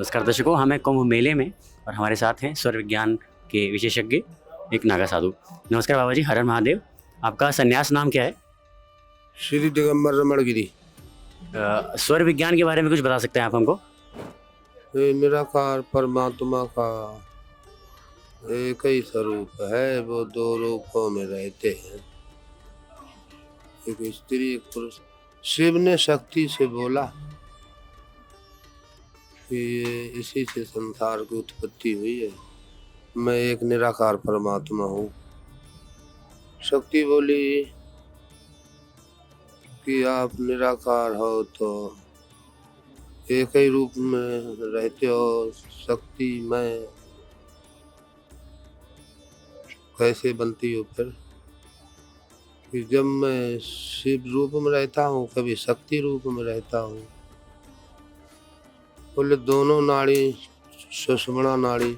नमस्कार दर्शकों, हम हैं कुंभ मेले में और हमारे साथ हैं स्वर विज्ञान के विशेषज्ञ एक नागा साधु। नमस्कार बाबा जी, हर हर महादेव। आपका संन्यास नाम क्या है? श्री दिगंबर रमण गिरी। स्वर विज्ञान के बारे में कुछ बता सकते हैं आप हमको? ये निराकार परमात्मा का एक ही स्वरूप है, वो दो रूपों में रहते हैं, एक स्त्री एक पुरुष। शिव ने शक्ति से बोला कि ये इसी से संसार की उत्पत्ति हुई है, मैं एक निराकार परमात्मा हूँ। शक्ति बोली कि आप निराकार हो तो एक ही रूप में रहते हो, शक्ति मैं कैसे बनती हो फिर? कि जब मैं शिव रूप में रहता हूँ, कभी शक्ति रूप में रहता हूँ। बोले दोनों नाड़ी, सुषुम्ना नाड़ी,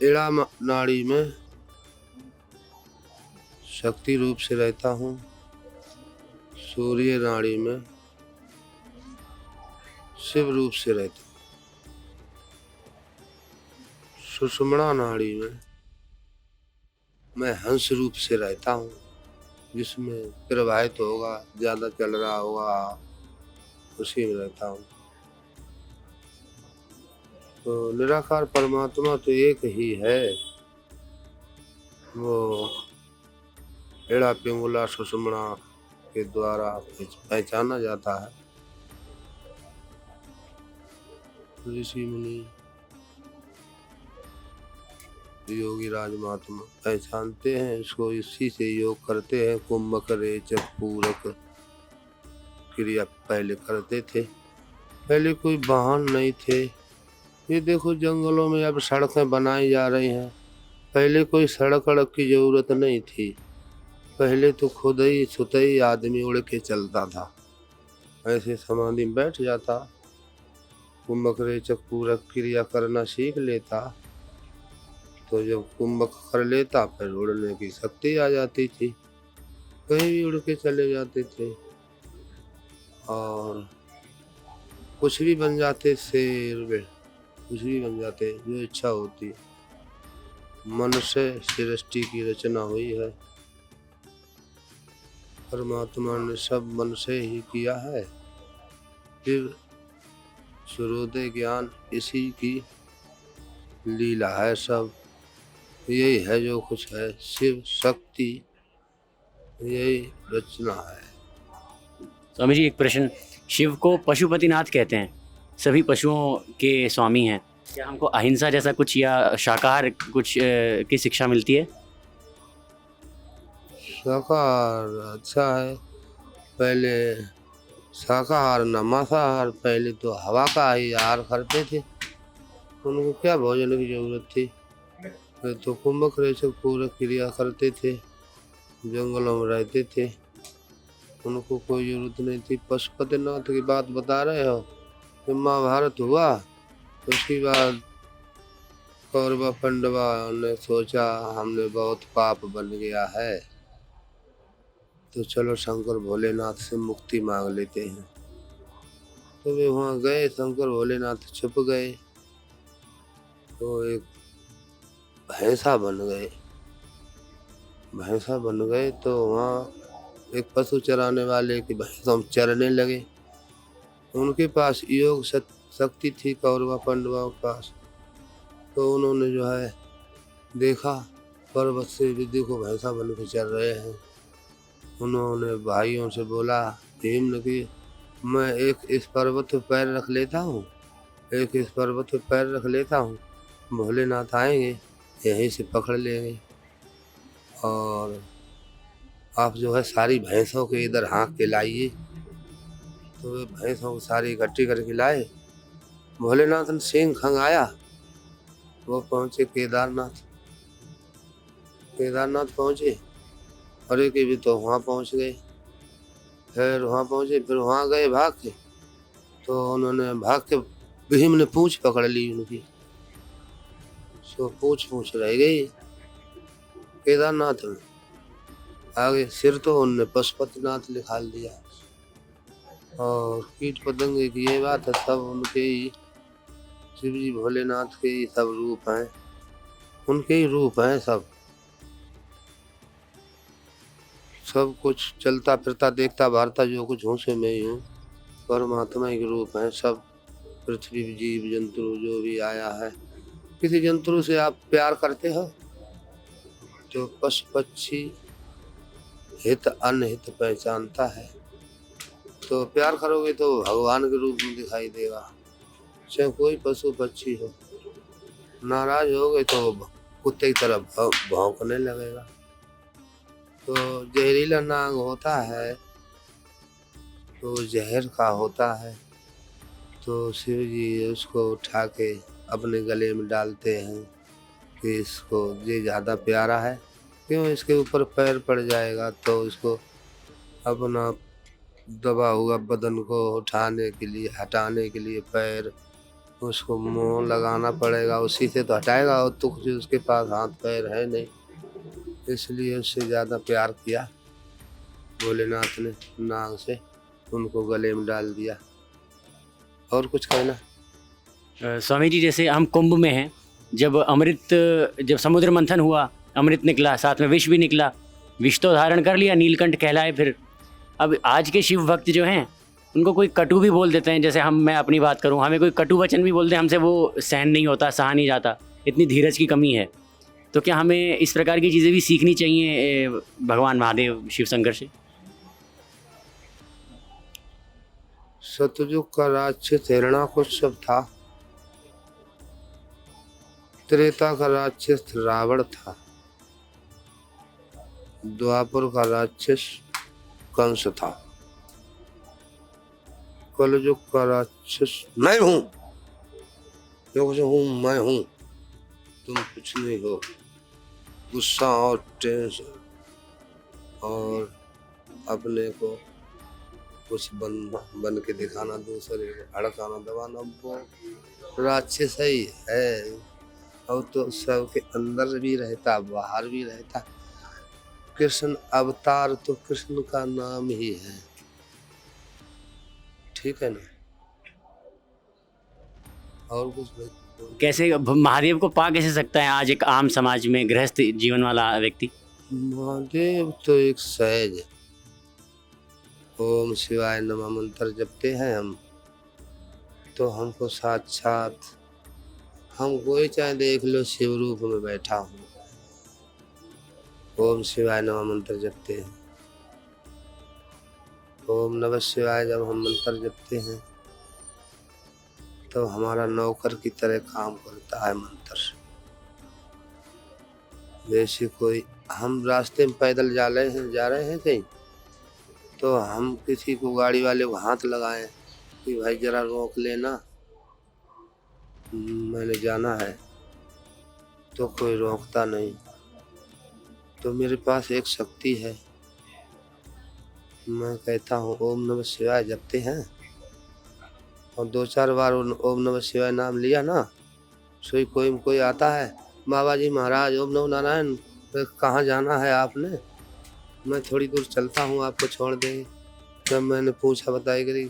एड़ा नाड़ी में शक्ति रूप से रहता हूँ, सूर्य नाड़ी में शिव रूप से रहता हूँ, सुषुम्ना नाड़ी में मैं हंस रूप से रहता हूँ, जिसमें प्रवाहित होगा, ज्यादा चल रहा होगा, उसी में रहता हूँ। तो निराकार परमात्मा तो एक ही है, वो एड़ा पिंगला सुषुम्ना के द्वारा पहचाना जाता है। ऋषि मुनि योगी राज महात्मा पहचानते हैं इसको, इसी से योग करते हैं। कुंभक रेचक पूरक क्रिया पहले करते थे, पहले कोई वाहन नहीं थे। ये देखो जंगलों में अब सड़कें बनाई जा रही हैं, पहले कोई सड़क वड़क की जरूरत नहीं थी। पहले तो खुद ही सुतई आदमी उड़ के चलता था, ऐसे समाधि में बैठ जाता, कुंभक रेचक पूरक क्रिया करना सीख लेता, तो जब कुंभक कर लेता फिर उड़ने की शक्ति आ जाती थी, कहीं भी उड़ के चले जाते थे और कुछ भी बन जाते, शेर कुछ भी बन जाते जो इच्छा होती। मन से सृष्टि की रचना हुई है, परमात्मा ने सब मन से ही किया है। फिर सूर्योदय ज्ञान इसी की लीला है, सब यही है जो कुछ है, शिव शक्ति यही रचना है। स्वामी जी, एक प्रश्न, शिव को पशुपतिनाथ कहते हैं, सभी पशुओं के स्वामी हैं। क्या हमको अहिंसा जैसा कुछ या शाकाहार कुछ की शिक्षा मिलती है? शाकाहार अच्छा है, पहले शाकाहार न मांसाहार, पहले तो हवा का ही आहार करते थे, उनको क्या भोजन की जरूरत थी। फिर तो कुंभक रेचक पूरा क्रिया करते थे, जंगलों में रहते थे, उनको कोई जरूरत नहीं थी। पशुपतिनाथ की बात बता रहे हो, जब महाभारत हुआ तो उसके बाद कौरवा पांडवा ने सोचा हमने बहुत पाप बन गया है, तो चलो शंकर भोलेनाथ से मुक्ति मांग लेते हैं। तो वे वहाँ गए, शंकर भोलेनाथ छुप गए, तो एक भैंसा बन गए। भैंसा बन गए तो वहाँ एक पशु चराने वाले की भैंसों में चरने लगे। उनके पास योग शक्ति थी कौरवा पांडवों के पास, तो उन्होंने जो है देखा पर्वत से भी देखो भैंसा बन के चल रहे हैं। उन्होंने भाइयों से बोला, भीम ने कि मैं एक इस पर्वत पर पैर रख लेता हूँ, एक इस पर्वत पर पैर रख लेता हूँ, भोलेनाथ आएंगे यहीं से पकड़ लेंगे, और आप जो है सारी भैंसों के इधर हाँक के लाइए। तो वे भैंसों को सारी इकट्ठी करके लाए। भोलेनाथ ने सींग खंगाया, वो पहुंचे केदारनाथ। केदारनाथ पहुंचे और एक भी तो वहाँ पहुंच गए। फिर वहाँ पहुंचे, फिर वहाँ गए भाग के, तो उन्होंने भाग के भीम ने पूंछ पकड़ ली उनकी, सो पूंछ रह गई केदारनाथ में। आगे सिर तो उनने पशुपतिनाथ लिखा दिया, और कीट पतंगे की ये बात है सब उनके ही शिव जी भोलेनाथ के ही सब रूप हैं, उनके ही रूप हैं सब। सब कुछ चलता फिरता देखता भारता जो कुछ हूँ सो मैं ही हूँ, परमात्मा के रूप हैं सब। पृथ्वी जीव जंतु जो भी आया है, किसी जंतु से आप प्यार करते हो तो पशु पक्षी हित अनहित पहचानता है, तो प्यार करोगे तो भगवान के रूप में दिखाई देगा। चाहे कोई पशु पक्षी हो, नाराज हो गए तो कुत्ते की तरह भौंकने लगेगा। तो जहरीला नाग होता है तो जहर का होता है, तो शिव जी उसको उठा के अपने गले में डालते हैं कि इसको ये ज़्यादा प्यारा है, क्यों इसके ऊपर पैर पड़ जाएगा तो इसको अपना दबा हुआ बदन को उठाने के लिए हटाने के लिए पैर उसको मुंह लगाना पड़ेगा, उसी से तो हटाएगा। और तो कुछ उसके पास हाथ पैर है नहीं, इसलिए उससे ज़्यादा प्यार किया भोलेनाथ ने नाग से, उनको गले में डाल दिया। और कुछ कहना? स्वामी जी जैसे हम कुंभ में हैं, जब समुद्र मंथन हुआ, अमृत निकला, साथ में विष भी निकला, विष तो धारण कर लिया, नीलकंठ कहलाए। फिर अब आज के शिव भक्त जो हैं उनको कोई कटु भी बोल देते हैं, जैसे मैं अपनी बात करूं, हमें कोई कटु वचन भी बोल दे, हमसे वो सहन नहीं होता, सहा नहीं जाता, इतनी धीरज की कमी है। तो क्या हमें इस प्रकार की चीज़ें भी सीखनी चाहिए भगवान महादेव शिव शंकर से? सतयुग का राक्षस हिरण्याकुश सब था, त्रेता का राक्षस रावण था, द्वापर का राक्षस कंस था, कलयुग का राक्षस मैं हूँ, जो कुछ हूँ मैं हूँ, तुम कुछ नहीं हो। गुस्सा और टेंशन और अपने को कुछ बन के दिखाना, दूसरे को भड़काना दबाना, वो राक्षस ही है। और तो सबके अंदर भी रहता, बाहर भी रहता। कृष्ण अवतार तो कृष्ण का नाम ही है, ठीक है ना? और कुछ कैसे महादेव को पा कैसे सकता है आज एक आम समाज में गृहस्थ जीवन वाला व्यक्ति? महादेव तो एक सहज है। ओम शिवाय नमः मंत्र जपते हैं हम, तो हमको साक्षात, हम कोई चाहे देख लो शिव रूप में बैठा हूँ। ओम शिवाय नमः मंत्र जपते हैं, ओम नमः शिवाय जब हम मंत्र जपते हैं तो हमारा नौकर की तरह काम करता है मंत्र। जैसे कोई हम रास्ते में पैदल जा रहे हैं कहीं, तो हम किसी को गाड़ी वाले को हाथ लगाएं कि भाई जरा रोक लेना, मैंने जाना है, तो कोई रोकता नहीं। तो मेरे पास एक शक्ति है, मैं कहता हूँ ओम नमः शिवाय जपते हैं, और 2-4 बार ओम नमः शिवाय नाम लिया ना, कोई आता है, बाबा जी महाराज ओम नमो नारायण, कहाँ जाना है आपने? मैं थोड़ी दूर चलता हूँ, आपको छोड़ देंगे। जब मैंने पूछा बताई करी,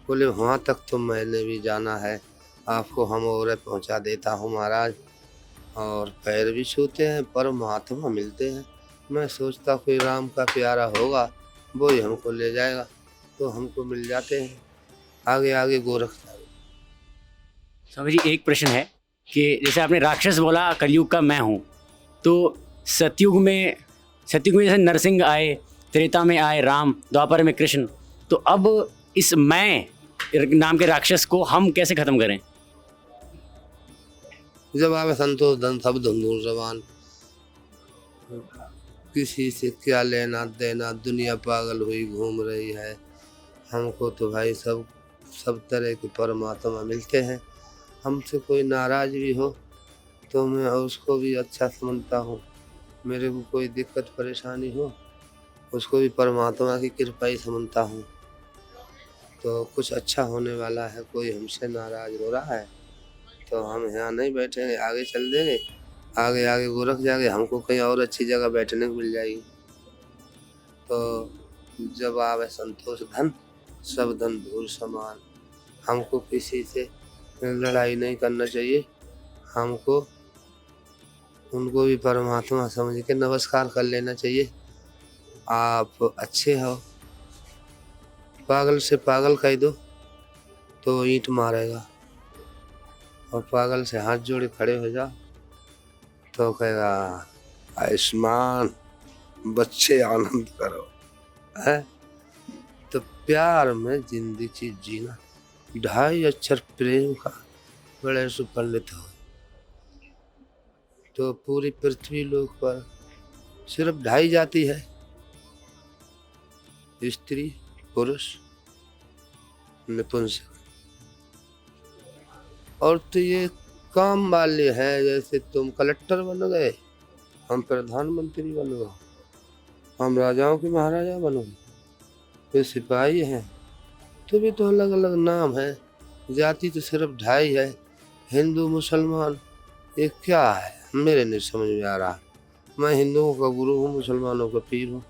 बोले वहाँ तक तो मैंने भी जाना है, आपको हम और पहुँचा देता हूँ महाराज। और पैर भी छूते हैं, परमात्मा मिलते हैं। मैं सोचता कोई राम का प्यारा होगा, वो ही हमको ले जाएगा, तो हमको मिल जाते हैं आगे आगे गोरख। स्वामी जी एक प्रश्न है कि जैसे आपने राक्षस बोला कलयुग का मैं हूँ, तो सतयुग में जैसे नरसिंह आए, त्रेता में आए राम, द्वापर में कृष्ण, तो अब इस मैं नाम के राक्षस को हम कैसे खत्म करें? जब आवे संतोष धन सब धुंधुल जबान, किसी से क्या लेना देना, दुनिया पागल हुई घूम रही है। हमको तो भाई सब तरह के परमात्मा मिलते हैं। हमसे कोई नाराज भी हो तो मैं उसको भी अच्छा समझता हूँ, मेरे को कोई दिक्कत परेशानी हो उसको भी परमात्मा की कृपा ही समझता हूँ। तो कुछ अच्छा होने वाला है, कोई हमसे नाराज हो रहा है तो हम यहाँ नहीं बैठेंगे, आगे चल देंगे, आगे आगे गोरख जाएंगे, हमको कहीं और अच्छी जगह बैठने को मिल जाएगी। तो जब आवे संतोष धन सब धन धूल समान, हमको किसी से लड़ाई नहीं करना चाहिए हमको, उनको भी परमात्मा समझ के नमस्कार कर लेना चाहिए। आप अच्छे हो, पागल से पागल कह दो तो ईंट मारेगा, और पागल से हाथ जोड़े खड़े हो जाओ तो कहेगा आयुष्मान बच्चे आनंद करो है। तो प्यार में जिंदगी जीना, 2.5 अक्षर प्रेम का बड़े सुपंडित हो तो पूरी पृथ्वी लोक पर सिर्फ 2.5 जाति है, स्त्री पुरुष नपुंसक। और तो ये काम वाले हैं, जैसे तुम कलेक्टर बन गए, हम प्रधानमंत्री बन गए, हम राजाओं के महाराजा बन गए, ये सिपाही हैं, तो भी तो अलग अलग नाम है, जाति तो सिर्फ 2.5 है, हिंदू मुसलमान। ये क्या है मेरे नहीं समझ में आ रहा। मैं हिंदुओं का गुरु हूँ, मुसलमानों का पीर हूँ।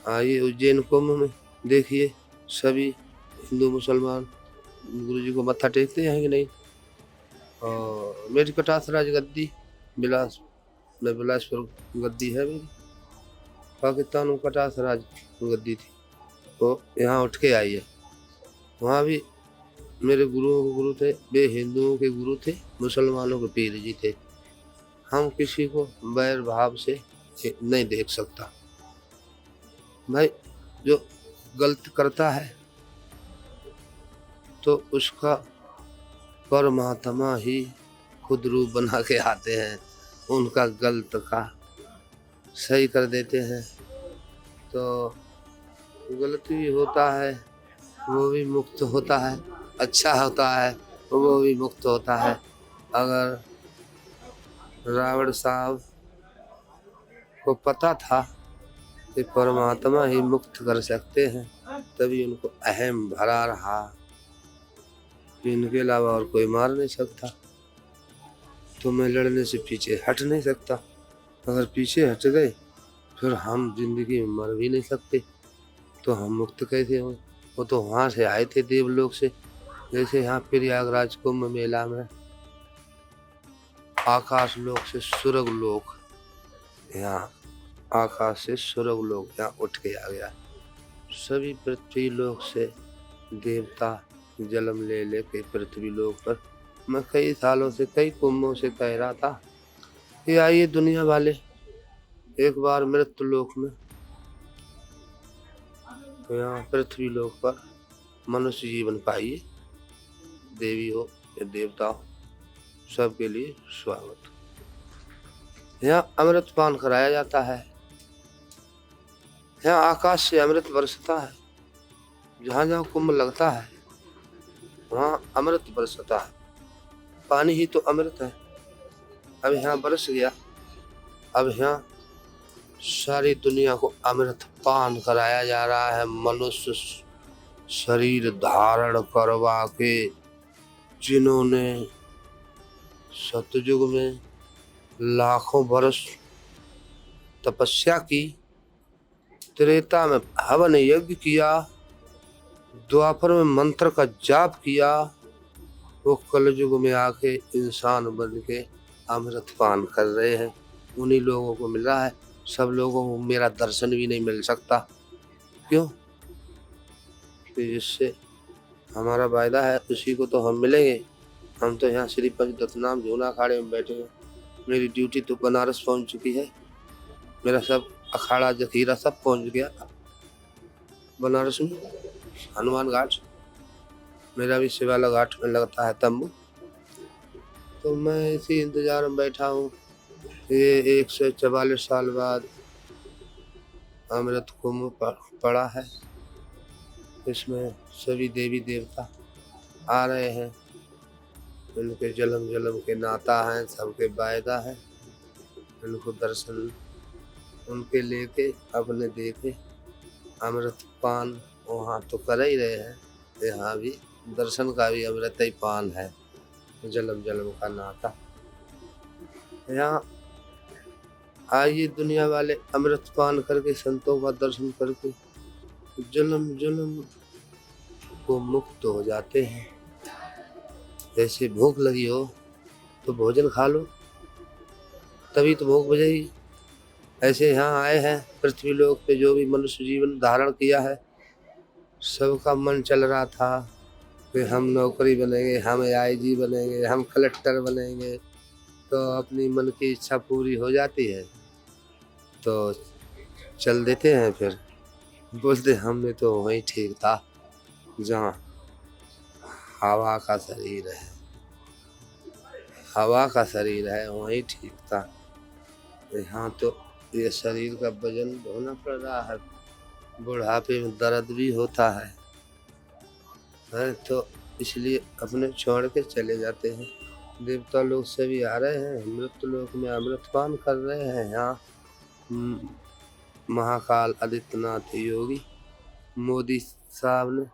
आइए उज्जैन कुंभ में देखिए, सभी हिंदू मुसलमान गुरु जी को मत्था टेकते हैं कि नहीं। और मेरी कटास राज गद्दी बिलासपुर गद्दी है मेरी, पाकिस्तान में कटास राज गद्दी थी, तो यहाँ उठ के आई है। वहाँ भी मेरे गुरु थे, वे हिंदुओं के गुरु थे, मुसलमानों के पीर जी थे। हम किसी को बैर भाव से नहीं देख सकता भाई। जो गलत करता है तो उसका परमात्मा ही खुद रूप बना के आते हैं, उनका गलत का सही कर देते हैं। तो गलती भी होता है, वो भी मुक्त होता है, अच्छा होता है वो भी मुक्त होता है। अगर रावण साहब को पता था कि परमात्मा ही मुक्त कर सकते हैं, तभी उनको अहम भरा रहा कि इनके अलावा और कोई मार नहीं सकता, तो मैं लड़ने से पीछे हट नहीं सकता। अगर पीछे हट गए फिर हम जिंदगी में मर भी नहीं सकते, तो हम मुक्त कैसे हों। वो तो वहाँ से आए थे देवलोक से, जैसे यहाँ प्रयागराज कुंभ मेला में आकाश लोक से सुरग लोक, यहाँ आकाश से सुरग लोक यहाँ उठ के आ गया। सभी पृथ्वी लोक से देवता जन्म ले लेके पृथ्वी लोक पर। मैं कई सालों से, कई कुंभों से कह रहा था कि आइए दुनिया वाले एक बार मृत्यु लोक में, यहाँ पृथ्वी लोक पर मनुष्य जीवन पाइए, देवी हो या देवता हो, सबके लिए स्वागत। यहाँ अमृत पान कराया जाता है, यहाँ आकाश से अमृत बरसता है, जहाँ जहाँ कुंभ लगता है वहाँ अमृत बरसता है। पानी ही तो अमृत है। अब यहाँ बरस गया, अब यहाँ सारी दुनिया को अमृत पान कराया जा रहा है। मनुष्य शरीर धारण करवा के, जिन्होंने सतयुग में लाखों वर्ष तपस्या की, त्रेता में हवन यज्ञ किया, द्वापर में मंत्र का जाप किया, वो कलयुग में आके इंसान बन के अमृत पान कर रहे हैं। उन्हीं लोगों को मिल रहा है, सब लोगों को मेरा दर्शन भी नहीं मिल सकता। क्यों? जिससे हमारा वायदा है उसी को तो हम मिलेंगे। हम तो यहाँ श्री पंचदत्तनाम जूना अखाड़े में बैठे हैं। मेरी ड्यूटी तो बनारस पहुँच चुकी है, मेरा सब अखाड़ा जखीरा सब पहुँच गया बनारस में, हनुमान घाट, मेरा भी शिवाला घाट में लगता है तंबू। तो मैं इसी इंतजार में बैठा हूँ। ये 144 साल बाद अमृत कुंभ पड़ा है, इसमें सभी देवी देवता आ रहे हैं, उनके जन्म के नाता हैं, सबके वायदा है, उनको दर्शन उनके लेके अपने देखे अमृत पान वहाँ तो कर ही रहे हैं, यहाँ भी दर्शन का भी अमृत ही पान है, जन्म का नाता। यहाँ आइए दुनिया वाले अमृत पान करके, संतों का दर्शन करके जन्म को मुक्त हो जाते हैं। जैसे भूख लगी हो तो भोजन खा लो, तभी तो भूख बुझेगी। ऐसे यहाँ आए हैं पृथ्वी लोक पे, जो भी मनुष्य जीवन धारण किया है, सबका मन चल रहा था कि हम नौकरी बनेंगे, हम आईजी बनेंगे, हम कलेक्टर बनेंगे, तो अपनी मन की इच्छा पूरी हो जाती है तो चल देते हैं। फिर बोलते हमने तो वहीं ठीक था जहाँ हवा का शरीर है, हवा का शरीर है, वहीं ठीक था। यहाँ तो ये शरीर का वजन ढोना पड़ रहा है, बुढ़ापे में दर्द भी होता है, तो इसलिए अपने छोड़ के चले जाते हैं। देवता लोग से भी आ रहे हैं, मृत लोक में अमृतपान कर रहे हैं। यहाँ महाकाल आदित्यनाथ योगी मोदी साहब ने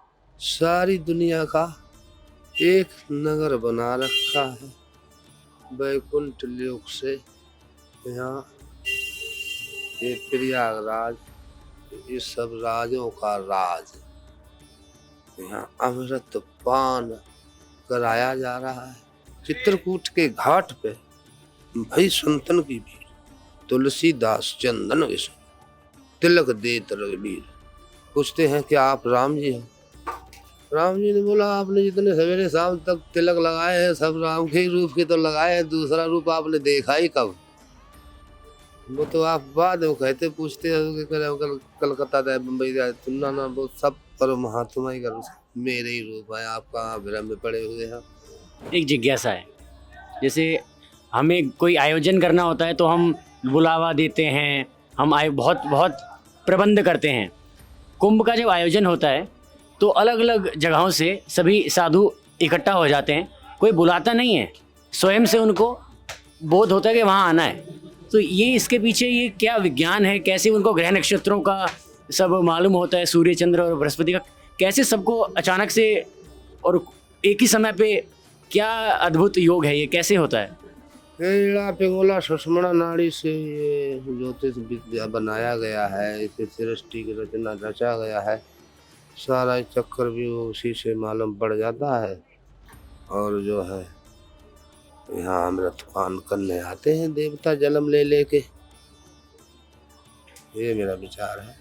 सारी दुनिया का एक नगर बना रखा है, वैकुंठ लोक से यहाँ ये प्रयागराज, ये सब राजों का राज, यहाँ अमृत पान कराया जा रहा है। चित्रकूट के घाट पे भई संतन की भीड़, तुलसीदास चंदन विषय तिलक देत रघुबीर। पूछते हैं कि आप राम जी हैं? राम जी ने बोला आपने जितने सवेरे शाम तक तिलक लगाए हैं सब राम के रूप के तो लगाए हैं, दूसरा रूप आपने देखा ही कब? वो तो आप बाद में कहते पूछते हैं कलकत्ता जाए, बम्बई जाए, तुमना ना वो सब पर महात्मा ही कर मेरे ही रूप है, आप कहाँ भ्रम में पड़े हुए हैं। एक जिज्ञासा है, जैसे हमें कोई आयोजन करना होता है तो हम बुलावा देते हैं, हम बहुत बहुत प्रबंध करते हैं। कुंभ का जब आयोजन होता है तो अलग अलग जगहों से सभी साधु इकट्ठा हो जाते हैं, कोई बुलाता नहीं है, स्वयं से उनको बोध होता है कि वहाँ आना है। तो ये इसके पीछे ये क्या विज्ञान है, कैसे उनको ग्रह नक्षत्रों का सब मालूम होता है, सूर्य चंद्र और बृहस्पति का, कैसे सबको अचानक से और एक ही समय पे, क्या अद्भुत योग है ये, कैसे होता है? ईड़ा पिंगला सुषमणा नाड़ी से ये ज्योतिष विद्या बनाया गया है, इसे सृष्टि की रचना रचा गया है, सारा चक्कर भी उसी से मालूम पड़ जाता है। और जो है यहाँ अमृतपान करने आते हैं देवता जन्म ले लेके, ये मेरा विचार है।